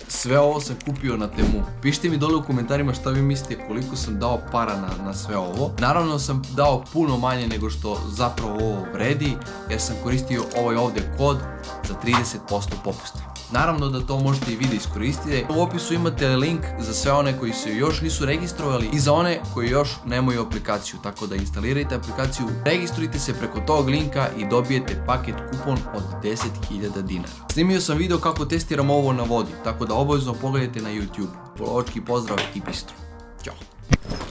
Sve ovo sam kupio na Temu. Pišite mi dole u komentarima šta vi mislite koliko sam dao para na sve ovo. Naravno sam dao puno manje nego što zapravo ovo vredi, jer sam koristio ovaj ovdje kod za 30% popusta. Naravno da to možete i vi da iskoristite. U opisu imate link za sve one koji se još nisu registrovali i za one koji još nemaju aplikaciju, tako da instalirajte aplikaciju, registrujte se preko tog linka i dobijete paket kupon od 10.000 dinara. Snimio sam video kako testiram ovo na vodi, tako da obavezno pogledajte na YouTube. Polovački pozdrav i bistro. Ćao!